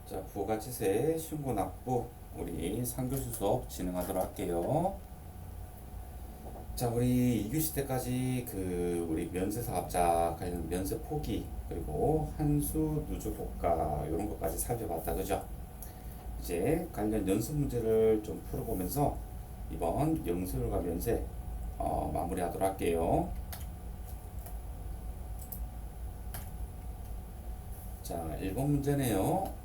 자, 부가치세 신고 납부 우리 3교시 수업 진행하도록 할게요. 자, 우리 2교시 때까지 우리 면세 사업자 관련 면세 포기 그리고 한수 누주 고가 이런 것까지 살펴봤다, 그죠? 이제 관련 연습 문제를 좀 풀어보면서 이번 영수율과 면세 마무리하도록 할게요. 자, 1번 문제네요.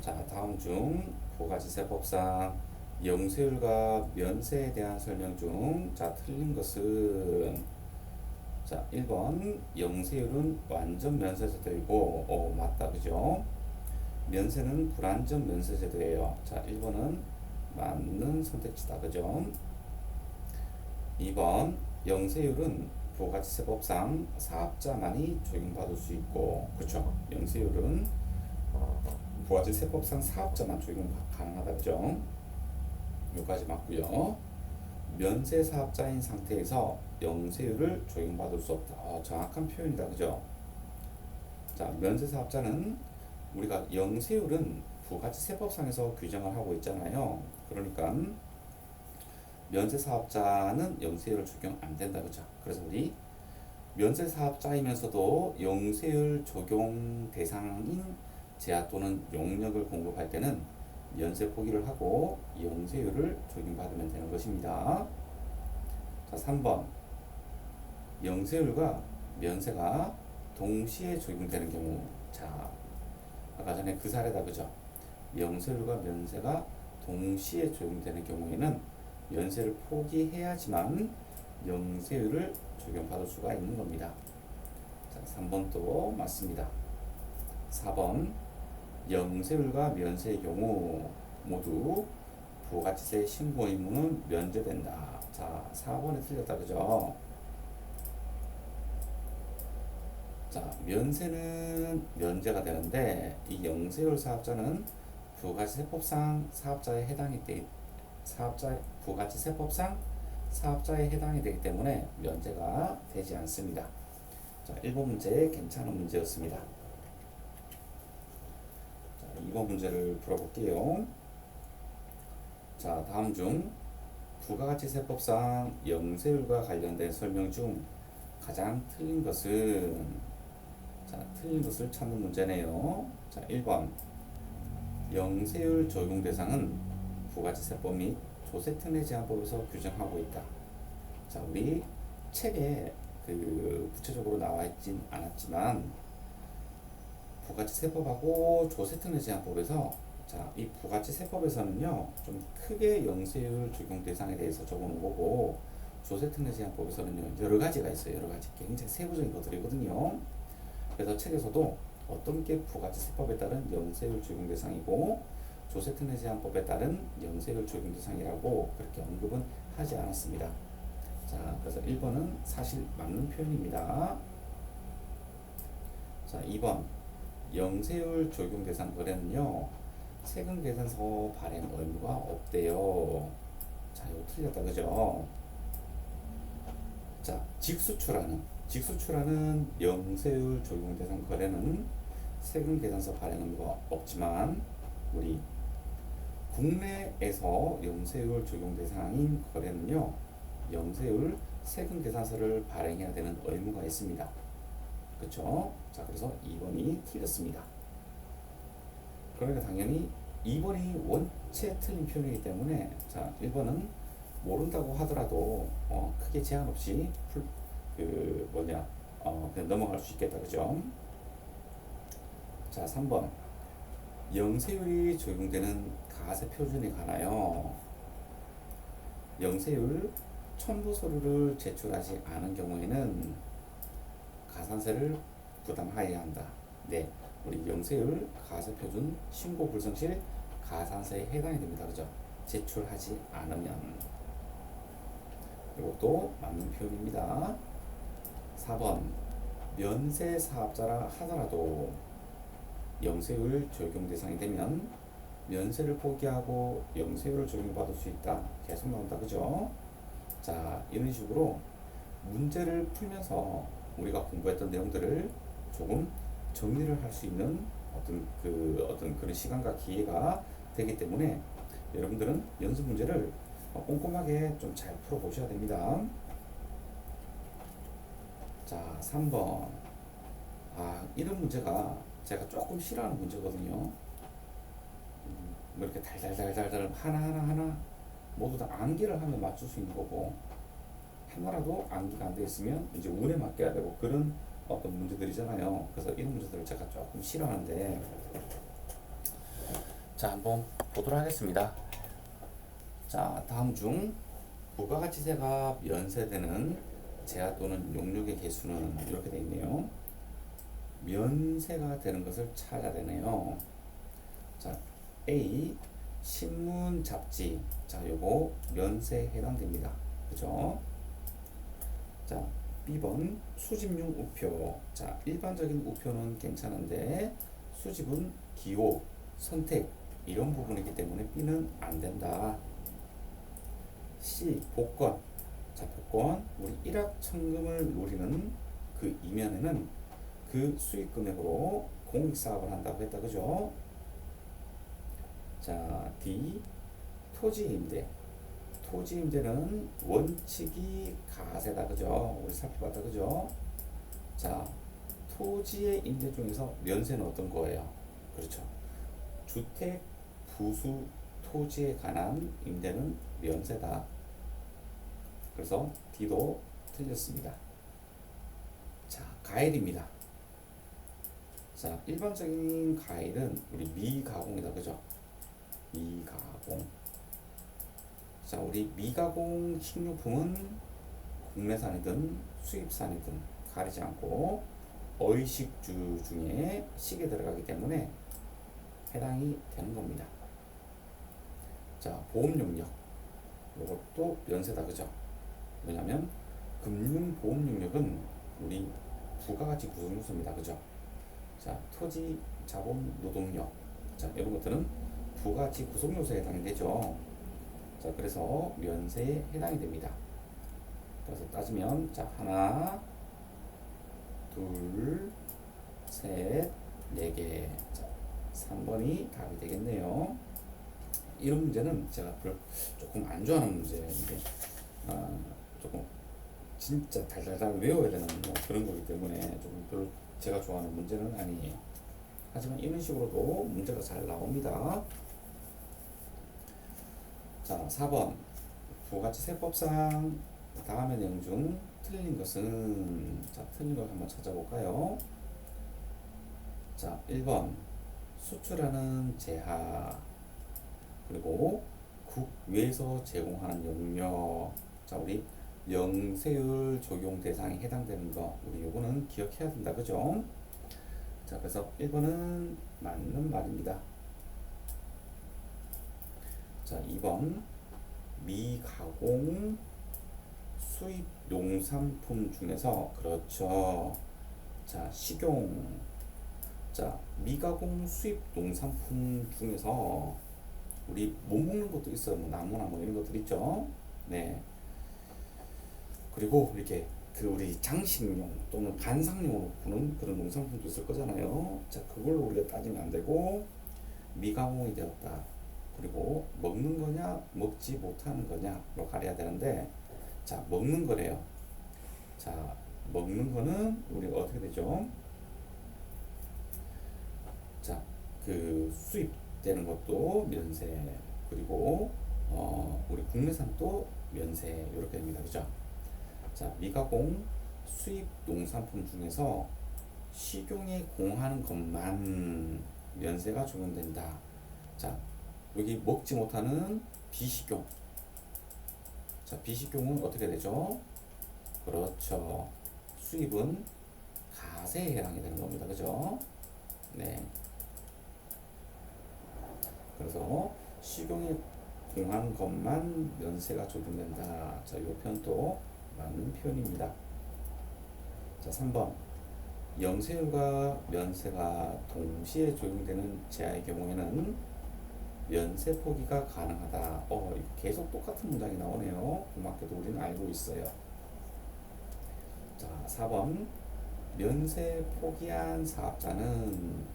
자, 다음 중 부가지세법상 영세율과 면세에 대한 설명 중 틀린 것은 자, 1번 영세율은 완전 면세제도이고 맞다, 그죠? 면세는 불완전 면세제도예요. 자, 1번은 맞는 선택지다, 그죠? 2번 영세율은 부가지세법상 사업자만이 적용받을 수 있고, 그렇죠? 영세율은 부가세법상 사업자만 적용 가능하다, 그죠? 여기까지 맞고요. 면세 사업자인 상태에서 영세율을 적용받을 수 없다. 정확한 표현이다, 그죠? 자, 면세 사업자는 우리가 영세율은 부가세법상에서 규정을 하고 있잖아요. 그러니까 면세 사업자는 영세율을 적용 안 된다, 그죠? 그래서 우리 면세 사업자이면서도 영세율 적용 대상인 제한 또는 용역을 공급할 때는 면세 포기를 하고 영세율을 적용받으면 되는 것입니다. 자, 3번 영세율과 면세가 동시에 적용되는 경우. 자, 아까 전에 그 사례다, 그죠? 영세율과 면세가 동시에 적용되는 경우에는 면세를 포기해야지만 영세율을 적용받을 수가 있는 겁니다. 자, 3번도 맞습니다. 4번 영세율과 면세의 경우 모두 부가치세 신고 의무는 면제된다. 자, 4번에 틀렸다, 그죠? 자, 면세는 면제가 되는데 이 영세율 사업자는 부가치세법상 사업자에 해당이 부가치세법상 사업자에 해당이 되기 때문에 면제가 되지 않습니다. 자, 1번 문제 괜찮은 문제였습니다. 자, 2번 문제를 풀어볼게요. 자, 다음 중 부가가치세법상 영세율과 관련된 설명 중 가장 틀린 것은, 자, 틀린 것을 찾는 문제네요. 자, 1번 영세율 적용 대상은 부가치세법 및 조세특례제한법에서 규정하고 있다. 자, 우리 책에 구체적으로 나와 있진 않았지만 부가치세법하고 조세특례제한법에서 자, 이 부가치세법에서는요 좀 크게 영세율 적용 대상에 대해서 적어놓은 거고 조세특례제한법에서는요 여러 가지가 있어요. 여러 가지 굉장히 세부적인 것들이거든요. 그래서 책에서도 어떤 게 부가치세법에 따른 영세율 적용 대상이고 조세특례제한법에 따른 영세율 적용 대상이라고 그렇게 언급은 하지 않았습니다. 자, 그래서 1번은 사실 맞는 표현입니다. 자, 2번 영세율 적용 대상 거래는요 세금 계산서 발행 의무가 없대요. 자, 이거 틀렸다, 그죠? 자, 직수출하는 영세율 적용 대상 거래는 세금 계산서 발행 의무가 없지만 우리 국내에서 영세율 적용 대상인 거래는요 영세율 세금 계산서를 발행해야 되는 의무가 있습니다. 그렇죠? 자, 그래서 2번이 틀렸습니다. 그러니까 당연히 2번이 원체 틀린 표현이기 때문에 자, 1번은 모른다고 하더라도 크게 제한 없이 그냥 넘어갈 수 있겠다, 그죠? 자, 3번 영세율이 적용되는 가세 표준에 관하여 영세율 첨부 서류를 제출하지 않은 경우에는 가산세를 부담하여야 한다. 네, 우리 영세율 가세표준 신고 불성 실 가산세에 해당이 됩니다. 그죠? 제출하지 않으면. 이것도 맞는 표현입니다. 4번 면세 사업자라 하더라도 영세율 적용 대상이 되면 면세를 포기하고 영세율을 적용받을 수 있다. 계속 나온다, 그죠? 자, 이런 식으로 문제를 풀면서 우리가 공부했던 내용들을 조금 정리를 할 수 있는 어떤 그런 시간과 기회가 되기 때문에 여러분들은 연습 문제를 꼼꼼하게 좀 잘 풀어보셔야 됩니다. 자, 3번. 이런 문제가 제가 조금 싫어하는 문제거든요. 뭐 이렇게 달달달달달 하나 모두 다 암기를 하면 맞출 수 있는 거고, 하나라도 암기가 안 돼 있으면 이제 운에 맡겨야 되고, 그런 어떤 문제들이잖아요. 그래서 이런 문제들을 제가 조금 싫어하는데, 자, 한번 보도록 하겠습니다. 자, 다음 중 부가가치세가 면세되는 재화 또는 용역의 개수는 이렇게 되어 있네요. 면세가 되는 것을 찾아야 되네요. 자, A 신문 잡지. 자, 요거 면세에 해당됩니다. 그죠? 자, B번 수집용 우표. 자, 일반적인 우표는 괜찮은데 수집은 기호, 선택 이런 부분이기 때문에 B는 안 된다. C 복권. 자, 복권 우리 일확천금을 노리는 그 이면에는 그 수익 금액으로 공익 사업을 한다고 했다. 그죠? 자, D 토지 임대. 토지 임대는 원칙이 가세다. 그죠? 우리 살펴봤다. 그죠? 자, 토지의 임대 중에서 면세는 어떤 거예요? 그렇죠. 주택 부수 토지에 관한 임대는 면세다. 그래서 D도 틀렸습니다. 자, 가일입니다. 자, 일반적인 가일은 우리 미가공이다. 그죠? 미가공. 자, 우리 미가공 식료품은 국내산이든 수입산이든 가리지 않고 어의식주 중에 식에 들어가기 때문에 해당이 되는 겁니다. 자, 보험용역. 이것도 면세다. 그죠? 왜냐면 금융보험용역은 우리 부가가치 구성요소입니다. 그죠? 자, 토지, 자본, 노동력. 자, 이런 것들은 부가가치 구성요소에 해당이 되죠. 자, 그래서 면세에 해당이 됩니다. 그래서 따지면, 자, 하나, 둘, 셋, 네 개. 자, 3번이 답이 되겠네요. 이런 문제는 제가 조금 안 좋아하는 문제인데, 조금 진짜 달달달 외워야 되는 뭐 그런 거기 때문에 조금 별로 제가 좋아하는 문제는 아니에요. 하지만 이런 식으로도 문제가 잘 나옵니다. 자, 4번 부가가치세법상 다음의 내용 중 틀린 것은, 자, 틀린 걸 한번 찾아볼까요? 자, 1번 수출하는 재화, 그리고 국외에서 제공하는 용역. 자, 우리 영세율 적용 대상에 해당되는 거, 우리 요거는 기억해야 된다. 그죠? 자, 그래서 1번은 맞는 말입니다. 자, 2번 미가공 수입 농산품 중에서, 그렇죠. 자, 식용. 자, 미가공 수입 농산품 중에서 우리 못 먹는 것도 있어요. 뭐 나무나 뭐 이런 것들 있죠. 네. 그리고 이렇게 그 우리 장식용 또는 관상용으로 보는 그런 농산품도 있을 거잖아요. 자, 그걸 우리가 따지면 안 되고 미가공이 되었다. 그리고 먹는 거냐 먹지 못하는 거냐로 가려야 되는데, 자, 먹는 거래요. 자, 먹는 거는 우리가 어떻게 되죠? 자, 그 수입되는 것도 면세, 그리고 우리 국내산도 면세 이렇게 됩니다. 그죠? 자, 미가공 수입 농산품 중에서 식용에 공하는 것만 면세가 적용된다. 자, 여기 먹지 못하는 비식용. 자, 비식용은 어떻게 되죠? 그렇죠. 수입은 가세에 해당이 되는 겁니다. 그죠? 네. 그래서 식용에 공한 것만 면세가 적용된다. 자, 이 표현도 맞는 표현입니다. 자, 3번 영세율과 면세가 동시에 적용되는 재화의 경우에는 면세 포기가 가능하다. 이거 계속 똑같은 문장이 나오네요. 고맙게도 우리는 알고 있어요. 자, 4번 면세 포기한 사업자는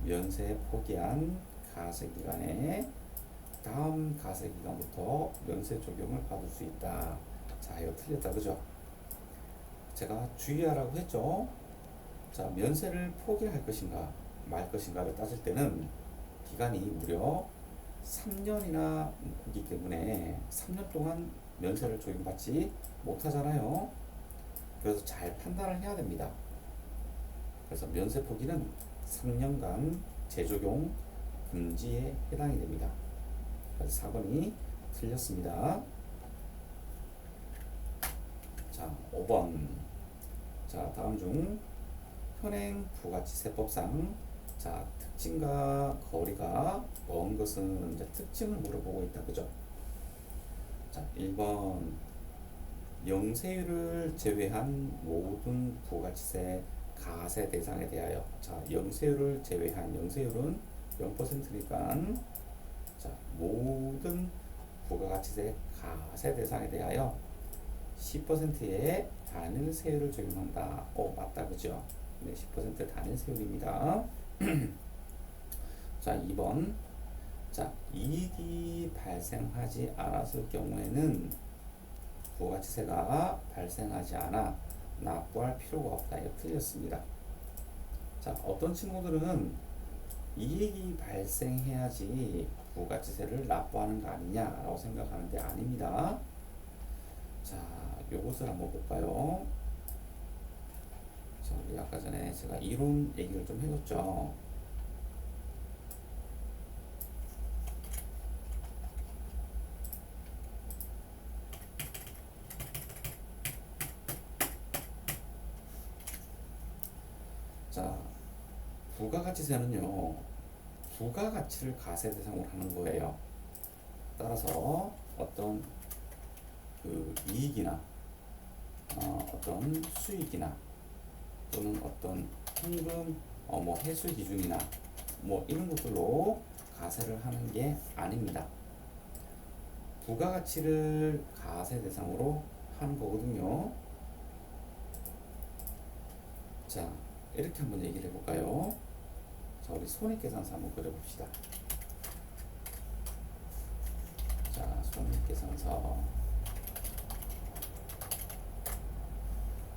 면세 포기한 가세기간에 다음 가세기간부터 면세 적용을 받을 수 있다. 자, 이거 틀렸다, 그죠? 제가 주의하라고 했죠. 자, 면세를 포기할 것인가 말 것인가를 따질 때는 기간이 무려 3년이나이기 때문에 3년 동안 면세를 적용받지 못하잖아요. 그래서 잘 판단을 해야 됩니다. 그래서 면세 포기는 3년간 재적용 금지에 해당이 됩니다. 그래서 4번이 틀렸습니다. 자, 5번. 자, 다음 중 현행 부가치세법상 자, 특징과 거리가 먼 것은 이제 특징을 물어보고 있다. 그죠? 자, 1번 영세율을 제외한 모든 부가치세 가세 대상에 대하여. 자, 영세율을 제외한, 영세율은 0%니까 자, 모든 부가가치세 가세 대상에 대하여 10%의 단일세율을 적용한다. 맞다, 그죠? 네, 10% 단일세율입니다. 자, 2번. 자, 이익이 발생하지 않았을 경우에는 부가가치세가 발생하지 않아 납부할 필요가 없다. 이거 틀렸습니다. 자, 어떤 친구들은 이익이 발생해야지 부가가치세를 납부하는 거 아니냐라고 생각하는데 아닙니다. 자, 요것을 한번 볼까요? 자, 우리 아까 전에 제가 이론 얘기를 좀 해줬죠. 자, 부가가치세는요, 부가가치를 가세 대상으로 하는 거예요. 따라서 어떤 그 이익이나 어떤 수익이나 또는 어떤 현금 뭐 회수 기준이나 뭐 이런 것들로 가세를 하는 게 아닙니다. 부가가치를 가세 대상으로 하는 거거든요. 자, 이렇게 한번 얘기를 해볼까요? 자, 우리 손익계산서 한번 그려봅시다. 자, 손익계산서.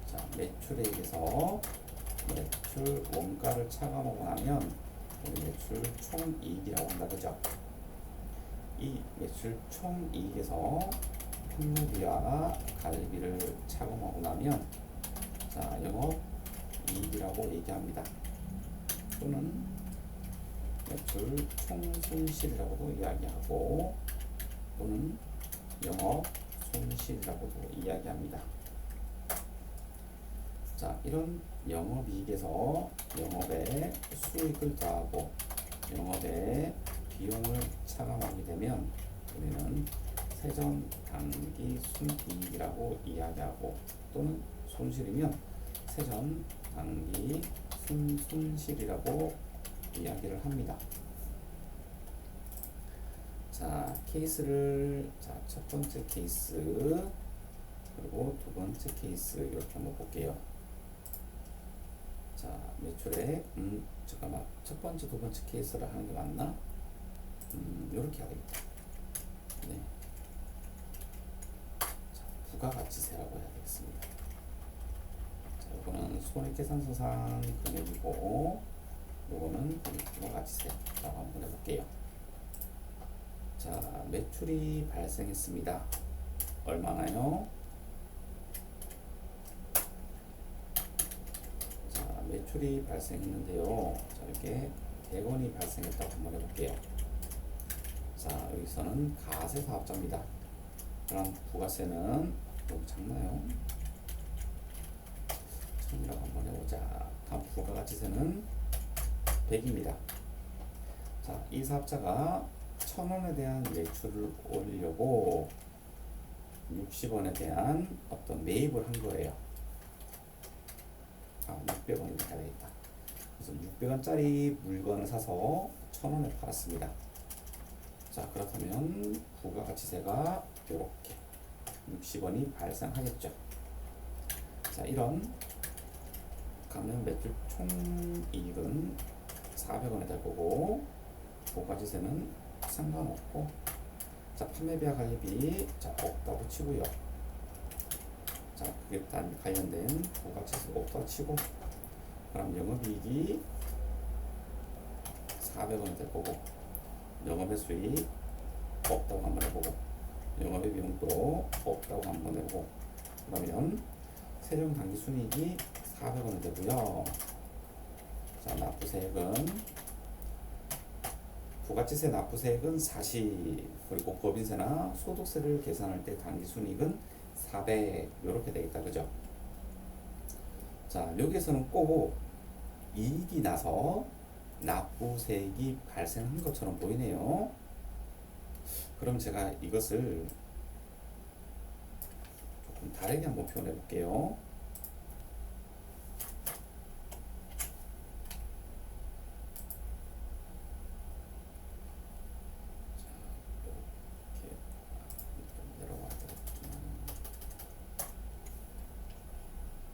자, 매출액에서 매출 원가를 차감하고 나면 우리 매출 총이익이라고 한다, 그죠? 이 매출 총이익에서 판매비와 관리비를 차감하고 나면 자, 영업이익이라고 얘기합니다. 또는 매출 총손실이라고도 이야기하고 또는 영업손실이라고도 이야기합니다. 자, 이런 영업이익에서 영업의 수익을 더하고 영업의 비용을 차감하게 되면 우리는 세전 당기 순이익이라고 이야기하고 또는 손실이면 세전 당기 순손실이라고 이야기를 합니다. 자, 케이스를 첫 번째 케이스 그리고 두 번째 케이스 이렇게 한번 볼게요. 자, 매출액 잠깐만, 첫 번째 두 번째 케이스를 하는 게 맞나? 이렇게 해야 되겠다. 네. 자, 부가가치세라고 해야 되겠습니다. 자, 이거는 손익계산서상 금액이고 요거는 부가가치세라고 한번 해볼게요. 자, 매출이 발생했습니다. 얼마나요? 자, 매출이 발생했는데요. 자, 이렇게 대건이 발생했다고 한번 해볼게요. 자, 여기서는 가세 사업자입니다. 그럼 부가세는 너무 작나요? 1000이라고 한번 해보자. 다음 부가가치세는 100입니다. 자, 이 사업자가 1000원에 대한 매출을 올리려고 60원에 대한 어떤 매입을 한 거예요. 600원이 해야 되겠다. 그래서 600원짜리 물건을 사서 1000원에 팔았습니다. 자, 그렇다면 부가가치세가 이렇게 60원이 발생하겠죠. 자, 이런 가면 매출 총이익은 400원이 될 거고, 부가지세는 상관없고, 자, 판매비와 관리비, 자, 없다고 치고요. 자, 그게 단 관련된 부가지세가 없다고 치고, 그럼 영업이익이 400원이 될 거고, 영업의 수익 없다고 한번 해보고, 영업의 비용도 없다고 한번 해보고, 그러면 세종 당기순이익이 400원이 되고요. 자, 납부세액은 부가치세 납부세액은 40, 그리고 법인세나 소득세를 계산할 때 당기순이익은 400 이렇게 되겠다, 그죠? 자, 여기에서는 꼭 이익이 나서 납부세액이 발생한 것처럼 보이네요. 그럼 제가 이것을 조금 다르게 한번 표현해 볼게요.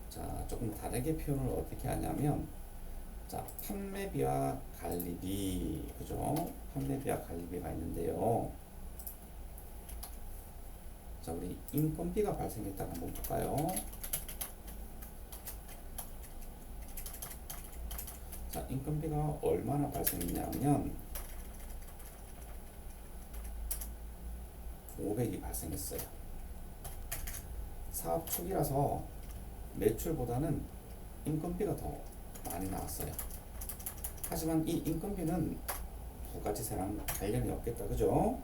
자, 조금 다르게 표현을 어떻게 하냐면, 자, 판매비와 관리비, 그죠? 판매비와 관리비가 있는데요. 자, 우리 인건비가 발생했다고 한번 볼까요? 자, 인건비가 얼마나 발생했냐면 500이 발생했어요. 사업 초기라서 매출보다는 인건비가 더 많이 나왔어요. 하지만 이 인건비는 부가지세랑 관련이 없겠다, 그죠?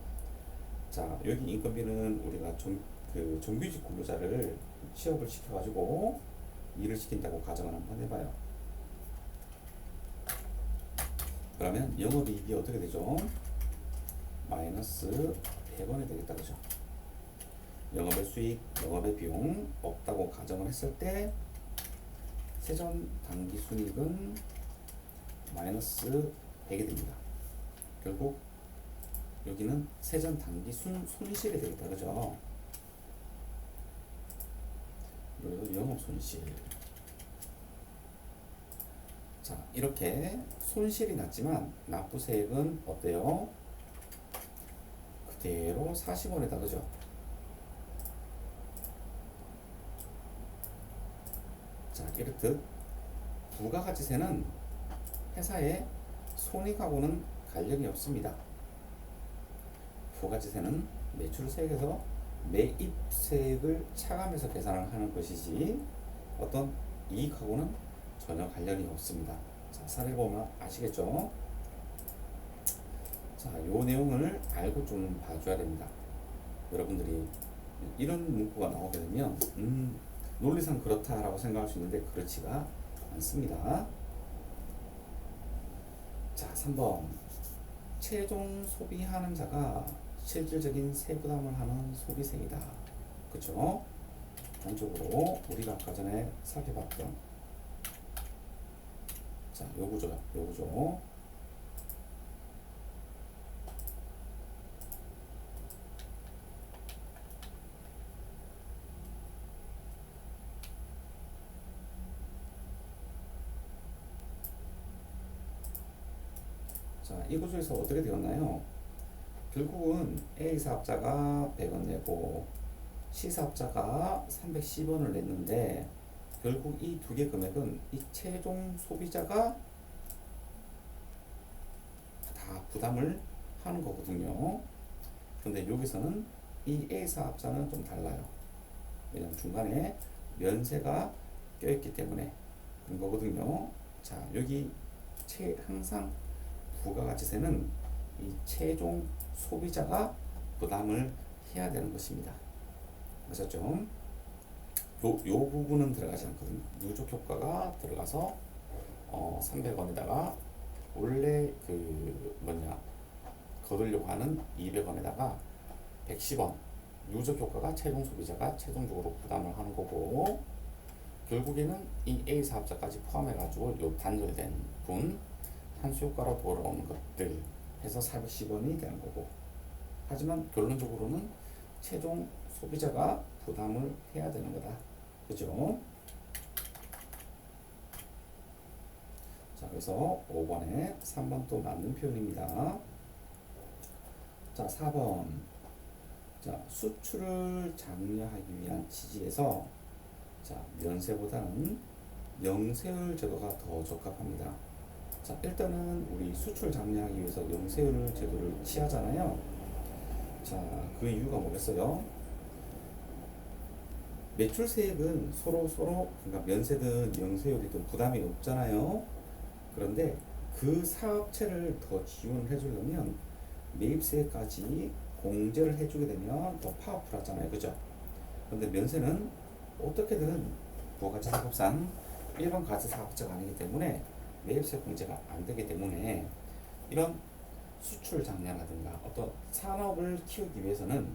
자, 여기 인건비는 우리가 정규직 근로자를 취업을 시켜가지고 일을 시킨다고 가정을 한번 해봐요. 그러면 영업이익이 어떻게 되죠? 마이너스 100원이 되겠다, 그죠? 영업의 수익, 영업의 비용 없다고 가정을 했을 때 세전 당기순이익은 마이너스 100이 됩니다. 결국 여기는 세전 당기 손실이 되겠다, 그죠? 그리고 영업 손실. 자, 이렇게 손실이 났지만 납부세액은 어때요? 그대로 40원이다, 그죠? 자, 이렇듯 부가가치세는 회사의 손익하고는 관련이 없습니다. 부가가치세는 매출세액에서 매입세액을 차감해서 계산을 하는 것이지 어떤 이익하고는 전혀 관련이 없습니다. 자, 사례 보면 아시겠죠? 자, 요 내용을 알고 좀 봐줘야 됩니다. 여러분들이 이런 문구가 나오게 되면 논리상 그렇다라고 생각할 수 있는데 그렇지가 않습니다. 자, 3번. 최종 소비하는 자가 실질적인 세부담을 하는 소비세이다. 그쵸? 단적으로 우리가 아까 전에 살펴봤던 자, 요 구조요. 요 구조. 자, 이 구조에서 어떻게 되었나요? 결국은 A 사업자가 100원 내고 C 사업자가 310원을 냈는데 결국 이 두 개 금액은 이 최종 소비자가 다 부담을 하는 거거든요. 근데 여기서는 이 A 사업자는 좀 달라요. 왜냐면 중간에 면세가 껴있기 때문에 그런 거거든요. 자, 여기 항상 부가가치세는 이 최종 소비자가 부담을 해야 되는 것입니다. 아셨죠? 요 부분은 들어가지 않거든요. 누적 효과가 들어가서 300원에다가 원래 거두려고 하는 200원에다가 110원 누적 효과가 최종 소비자가 최종적으로 부담을 하는 거고 결국에는 이 A 사업자까지 포함해 가지고 요 단절된 분 한수효과로 돌아오는 것들 해서 410원이 되는 거고 하지만 결론적으로는 최종 소비자가 부담을 해야 되는 거다. 그죠? 자, 그래서 5번에 3번 또 맞는 표현입니다. 자, 4번. 자, 수출을 장려하기 위한 취지에서 자, 면세보다는 영세율 제도가 더 적합합니다. 자, 일단은 우리 수출 장려하기 위해서 영세율 제도를 취하잖아요. 자, 그 이유가 뭐겠어요? 매출세액은 서로 그러니까 면세든 영세율이든 부담이 없잖아요. 그런데 그 사업체를 더 지원해 주려면 매입세까지 공제를 해주게 되면 더 파워풀하잖아요. 그죠? 그런데 면세는 어떻게든 부가가치세법상 일반 가치사업자가 아니기 때문에 매입세 공제가 안 되기 때문에 이런 수출 장려라든가 어떤 산업을 키우기 위해서는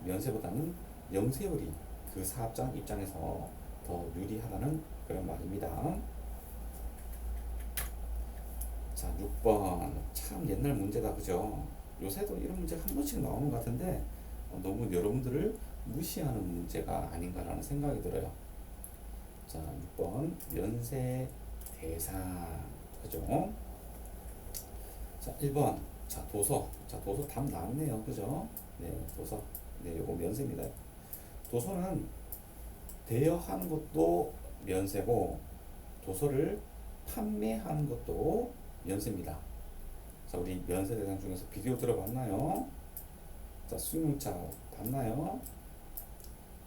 면세보다는 영세율이 그 사업자 입장에서 더 유리하다는 그런 말입니다. 자, 6번. 참 옛날 문제다. 그죠? 요새도 이런 문제가 한 번씩 나오는 것 같은데 너무 여러분들을 무시하는 문제가 아닌가라는 생각이 들어요. 자, 6번. 면세 대상. 그죠? 자, 1번. 자, 도서. 자, 도서 답 나왔네요. 그죠? 네, 도서. 네, 요거 면세입니다. 도서는 대여하는 것도 면세고 도서를 판매하는 것도 면세입니다. 자, 우리 면세 대상 중에서 비디오 들어봤나요? 자, 승용차 봤나요?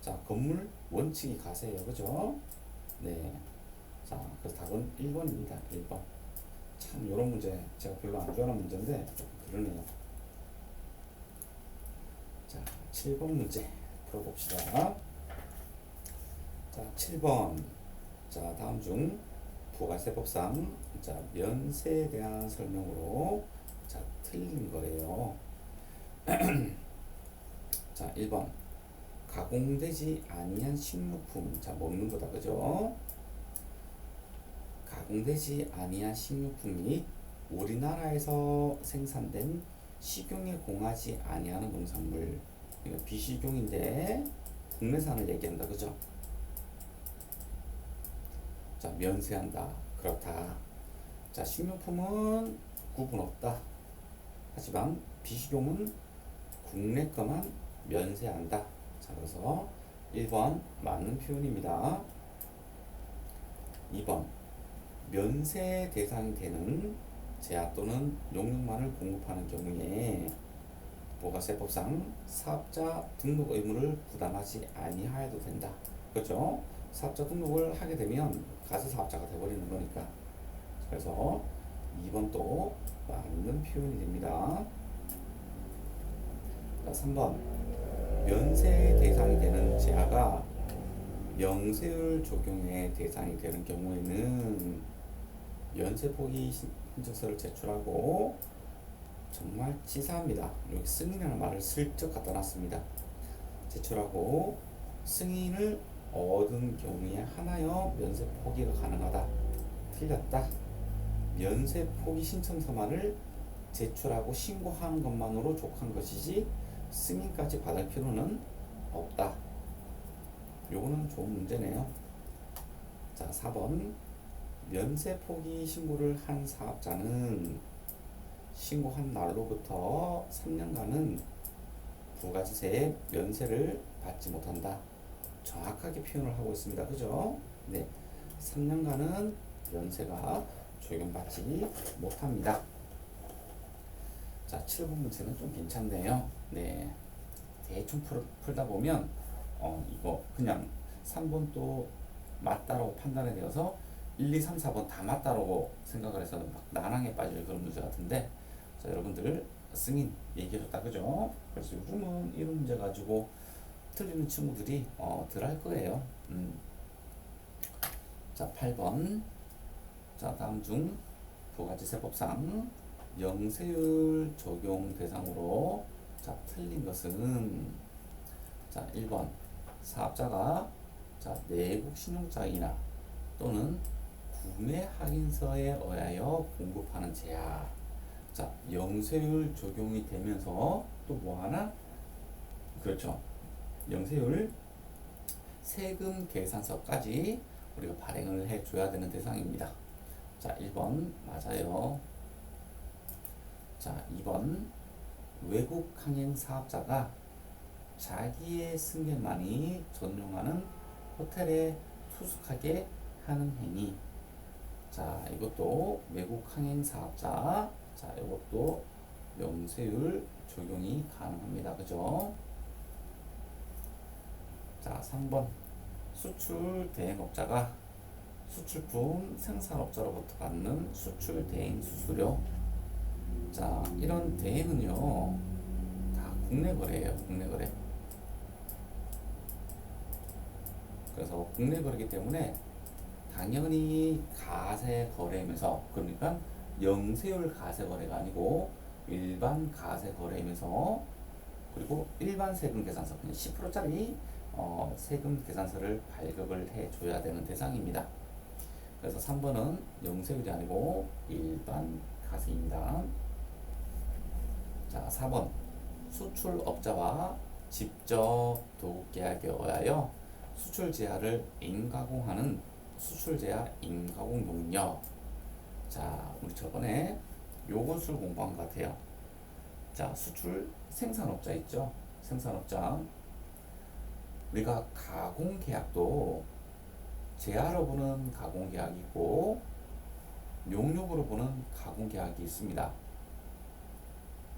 자, 건물 원칙이 가세요. 그죠? 네. 자, 그래서 답은 1번입니다. 1번. 참, 요런 문제 제가 별로 안 좋아하는 문제인데 조금 그러네요. 자, 7번 문제 풀어봅시다. 자, 7번. 자, 다음 중 부가세법상 자, 면세에 대한 설명으로 자, 틀린 거래요. 자, 1번. 가공되지 아니한 식료품. 자, 먹는 거다. 그죠? 가공되지 아니한 식료품이 우리나라에서 생산된 식용에 공하지 아니하는 농산물. 그러니까 비식용인데 국내산을 얘기한다. 그죠? 자, 면세한다. 그렇다. 자, 식료품은 구분 없다. 하지만 비식용은 국내 거만 면세한다. 자, 그래서 1번 맞는 표현입니다. 2번 면세 대상이 되는 제약 또는 용역만을 공급하는 경우에 부가세법상 사업자 등록 의무를 부담하지 아니하여도 된다. 그렇죠? 사업자 등록을 하게 되면 가세사업자가 되어버리는 거니까. 그래서 2번 또 맞는 표현이 됩니다. 3번 면세 대상이 되는 제약가 영세율 적용의 대상이 되는 경우에는 면세 포기 신청서를 제출하고 정말 치사합니다. 여기 승인이라는 말을 슬쩍 갖다 놨습니다. 제출하고 승인을 얻은 경우에 하나여 면세 포기가 가능하다. 틀렸다. 면세 포기 신청서만을 제출하고 신고하는 것만으로 족한 것이지 승인까지 받을 필요는 없다. 요거는 좋은 문제네요. 자, 4번 면세 포기 신고를 한 사업자는 신고한 날로부터 3년간은 부가지세 면세를 받지 못한다. 정확하게 표현을 하고 있습니다. 그죠? 네, 3년간은 면세가 적용받지 못합니다. 자, 7번 문제는 좀 괜찮네요. 네, 대충 풀다 보면 이거 그냥 3번 또 맞다라고 판단이 되어서 1, 2, 3, 4번 다 맞다라고 생각을 해서 막 난항에 빠질 그런 문제 같은데, 자, 여러분들 승인 얘기해줬다. 그죠? 그래서 요즘은 이런 문제 가지고 틀리는 친구들이 덜 할 거예요. 자, 8번. 자, 다음 중 부가지세법상 영세율 적용 대상으로 자, 틀린 것은 자, 1번 사업자가 자, 내국 신용장이나 또는 구매 확인서에 의하여 공급하는 제약. 자, 영세율 적용이 되면서 또 뭐 하나? 그렇죠. 영세율 세금 계산서까지 우리가 발행을 해줘야 되는 대상입니다. 자, 1번 맞아요. 자, 2번 외국 항행 사업자가 자기의 승객만이 전용하는 호텔에 투숙하게 하는 행위. 자, 이것도 외국 항행 사업자. 자, 이것도 명세율 적용이 가능합니다. 그죠? 자, 3번 수출 대행업자가 수출품 생산업자로부터 받는 수출 대행 수수료. 자, 이런 대행은요 다 국내 거래예요. 국내 거래. 그래서 국내 거래이기 때문에 당연히 가세 거래이면서, 그러니까 영세율 가세 거래가 아니고 일반 가세 거래이면서, 그리고 일반 세금 계산서 그냥 10%짜리 세금 계산서를 발급을 해줘야 되는 대상입니다. 그래서 3번은 영세율이 아니고 일반 가세입니다. 자, 4번 수출업자와 직접 도급 계약에 의하여 수출 제하를 인가공하는 수출 제하 인가공 용역. 자, 우리 저번에 요것을 공부한 것 같아요. 자, 수출 생산업자 있죠? 생산업자. 우리가 가공 계약도 제하로 보는 가공 계약이 있고 용역으로 보는 가공 계약이 있습니다.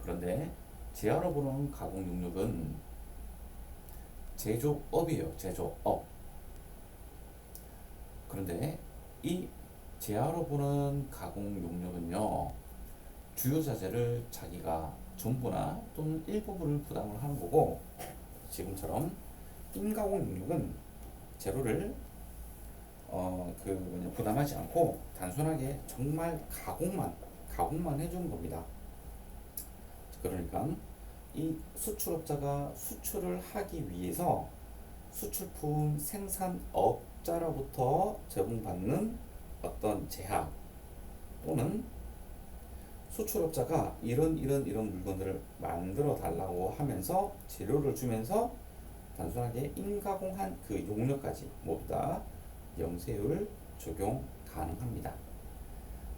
그런데 제하로 보는 가공 용역은 제조업이에요. 제조업. 그런데 이 제하로 보는 가공 용역은요, 주요 자재를 자기가 전부나 또는 일부분을 부담을 하는 거고, 지금처럼 인가공 용역은 재료를 부담하지 않고 단순하게 정말 가공만 해주는 겁니다. 그러니까 이 수출업자가 수출을 하기 위해서 수출품 생산업자로부터 제공받는 어떤 제한, 또는 수출업자가 이런 물건들을 만들어 달라고 하면서 재료를 주면서 단순하게 인가공한 그 용료까지 모두 다 영세율 적용 가능합니다.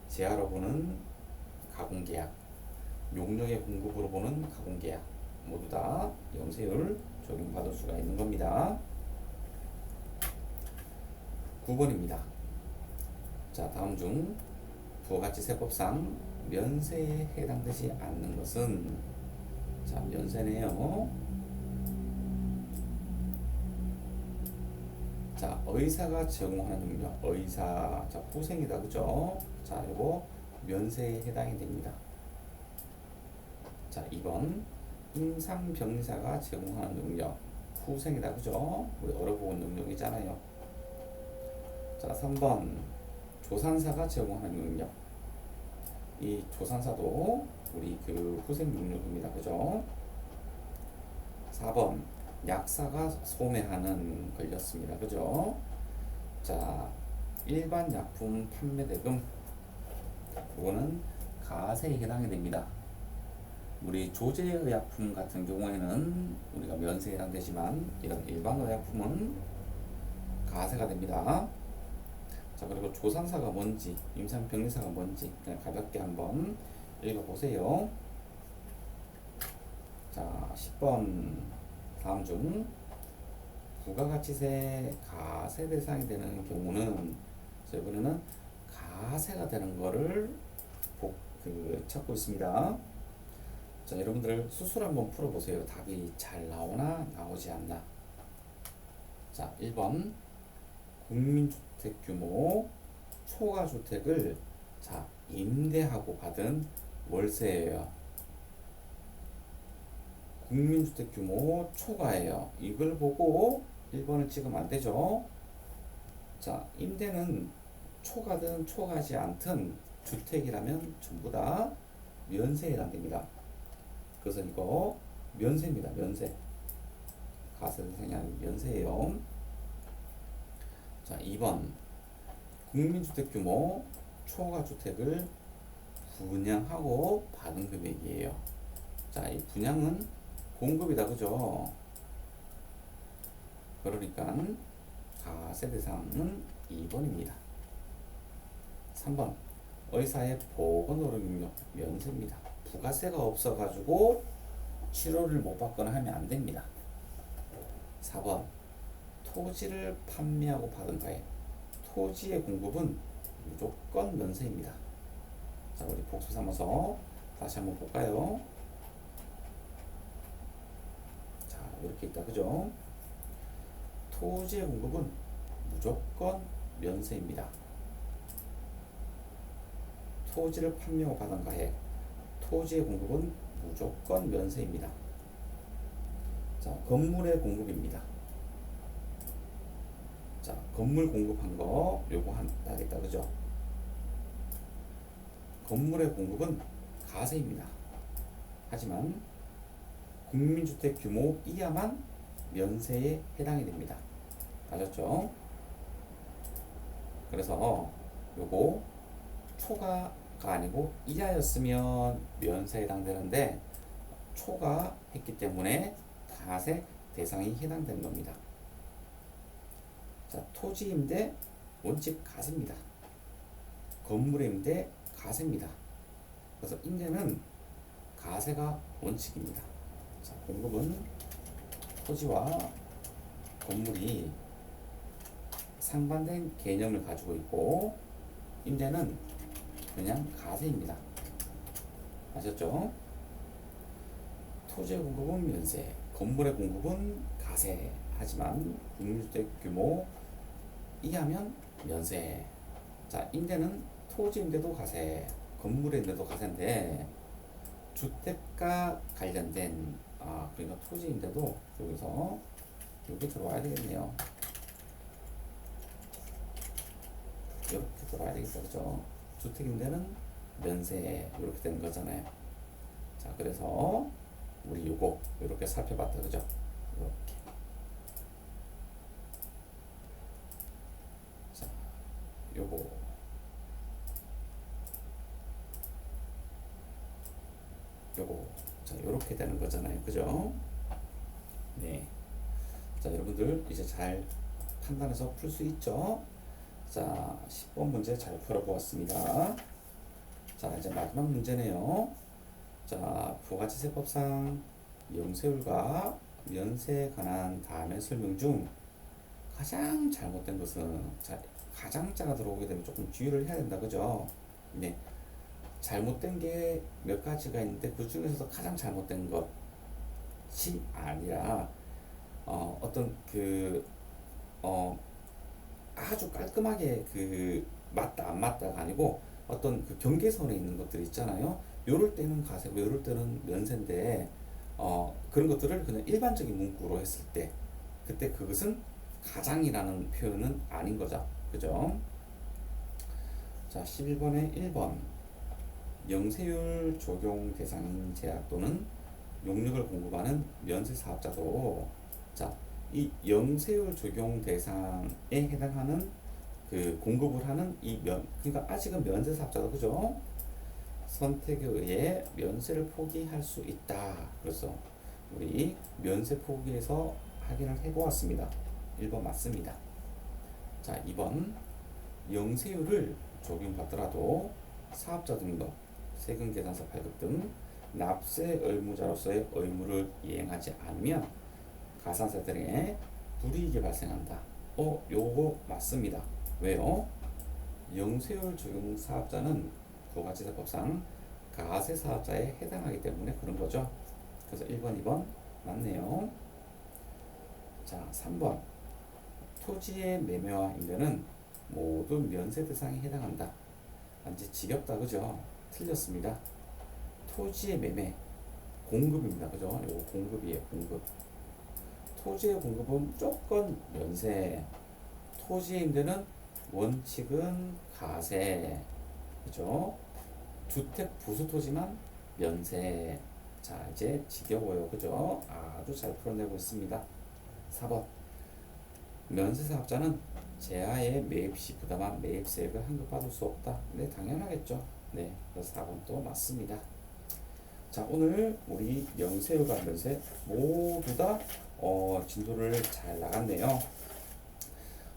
제하로 보는 가공계약, 용역의 공급으로 보는 가공계약 모두 다 영세율 적용받을 수가 있는 겁니다. 9번입니다. 자, 다음 중 부가가치 세법상 면세에 해당되지 않는 것은, 자, 면세네요. 자, 의사가 제공하는 용역, 의사, 자, 후생이다, 그죠? 자, 이거 면세에 해당이 됩니다. 자, 2번 임상병리사가 제공하는 용역, 후생이다, 그죠? 우리 얼어보건 용역이잖아요. 자, 3번 조산사가 제공하는 용역, 이 조산사도 우리 그 후생 용역입니다, 그죠? 4번 약사가 소매하는 걸렸습니다, 그죠? 자, 일반 약품 판매 대금, 이거는 가세에 해당이 됩니다. 우리 조제의약품 같은 경우에는 우리가 면세에 해당되지만 이런 일반 의약품은 가세가 됩니다. 자, 그리고 조산사가 뭔지, 임상병리사가 뭔지 그냥 가볍게 한번 읽어보세요. 자, 10번 다음 중 부가가치세 가세 대상이 되는 경우는, 이번에는 가세가 되는 거를 찾고 있습니다. 자, 여러분들 수술 한번 풀어보세요. 답이 잘 나오나 나오지 않나. 자, 1번 국민주택 규모 초과주택을, 자, 임대하고 받은 월세예요. 국민주택 규모 초과예요. 이걸 보고 1번을 찍으면 안 되죠. 자, 임대는 초과든 초과하지 않든 주택이라면 전부 다 면세에 해당됩니다. 그래서 이거 면세입니다. 면세. 가세 대상이 아닌 면세예요. 자, 2번 국민주택 규모 초과주택을 분양하고 받은 금액이에요. 자, 이 분양은 공급이다, 그죠? 그러니까 가세 대상은 2번입니다. 3번 의사의 보건 노력용료 면세입니다. 부가세가 없어가지고 치료를 못 받거나 하면 안 됩니다. 4번 토지를 판매하고 받은 가액 토지의 공급은 무조건 면세입니다. 자, 우리 복수 삼아서 다시 한번 볼까요? 자, 이렇게 있다, 그죠? 토지의 공급은 무조건 면세입니다. 토지를 판매하고 받은 가액 토지의 공급은 무조건 면세입니다. 자, 건물의 공급입니다. 자, 건물 공급한 거 요거 하겠다, 그죠? 건물의 공급은 가세입니다. 하지만 국민주택 규모 이하만 면세에 해당이 됩니다. 아셨죠? 그래서 요거 초과가 아니고 이하였으면 면세에 해당되는데 초과했기 때문에 가세 대상이 해당되는 겁니다. 자, 토지 임대 원칙 가세입니다. 건물 임대 가세입니다. 그래서 임대는 가세가 원칙입니다. 자, 공급은 토지와 건물이 상반된 개념을 가지고 있고 임대는 그냥 가세입니다. 아셨죠? 토지의 공급은 면세, 건물의 공급은 가세. 하지만 국민주택 규모 이하면 면세. 자, 임대는 토지 임대도 가세, 건물 임대도 가세인데 주택과 관련된 그러니까 토지 임대도 여기서 여기 들어와야 되겠네요. 이렇게 들어와야 되겠다, 그죠? 주택 임대는 면세 이렇게 되는 거잖아요. 자, 그래서 우리 요거 이렇게 살펴봤다, 그죠? 이렇게. 자, 요거 자, 요렇게 되는 거잖아요, 그죠? 네. 자, 여러분들 이제 잘 판단해서 풀 수 있죠? 자, 10번 문제 잘 풀어보았습니다. 자, 이제 마지막 문제네요. 자, 부가치세법상 영세율과 면세에 관한 다음의 설명 중 가장 잘못된 것은, 자, 가장자가 들어오게 되면 조금 주의를 해야 된다, 그죠? 네. 잘못된 게 몇 가지가 있는데 그 중에서도 가장 잘못된 것이 아니라 어떤 아주 깔끔하게 맞다 안 맞다가 아니고 어떤 그 경계선에 있는 것들 있잖아요. 요럴 때는 가세고 요럴 때는 면세인데 그런 것들을 그냥 일반적인 문구로 했을 때 그때 그것은 가장이라는 표현은 아닌 거죠. 그죠? 자, 11번에 1번 영세율 적용 대상인 제약 또는 용역을 공급하는 면세 사업자도, 자, 이 영세율 적용 대상에 해당하는 그 공급을 하는 그러니까 아직은 면세 사업자도, 그죠? 선택에 의해 면세를 포기할 수 있다. 그래서 우리 면세 포기에서 확인을 해보았습니다. 1번 맞습니다. 자, 2번 영세율을 적용받더라도 사업자 등록, 세금 계산서 발급 등 납세 의무자로서의 의무를 이행하지 않으면 가산세 등의 불이익이 발생한다. 요거 맞습니다. 왜요? 영세율 적용 사업자는 부가치세법상 가세 사업자에 해당하기 때문에 그런 거죠. 그래서 1번, 2번 맞네요. 자, 3번 토지의 매매와 임대는 모두 면세 대상에 해당한다. 완전 지겹다, 그죠? 틀렸습니다. 토지의 매매 공급입니다, 그죠? 이거 공급이에요, 공급. 토지의 공급은 무조건 면세, 토지의 임대는 원칙은 가세, 그죠? 주택 부수 토지만 면세. 자, 이제 지겨워요, 그죠? 아주 잘 풀어내고 있습니다. 4번 면세 사업자는 제하의 매입 시 부담한 매입세액을 환급받을 수 없다. 네, 당연하겠죠. 네, 그래서 4번 또 맞습니다. 자, 오늘 우리 영세율과 면세 모두 다 진도를 잘 나갔네요.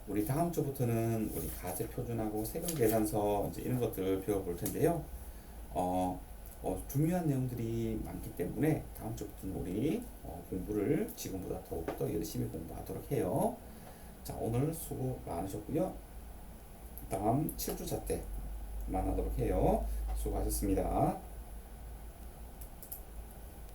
우리 다음 주부터는 우리 가세 표준하고 세금 계산서 이제 이런 것들을 배워볼 텐데요. 중요한 내용들이 많기 때문에 다음 주부터는 우리 공부를 지금보다 더욱더 열심히 공부하도록 해요. 자, 오늘 수고 많으셨고요. 다음 7주차 때 만나도록 해요. 수고하셨습니다.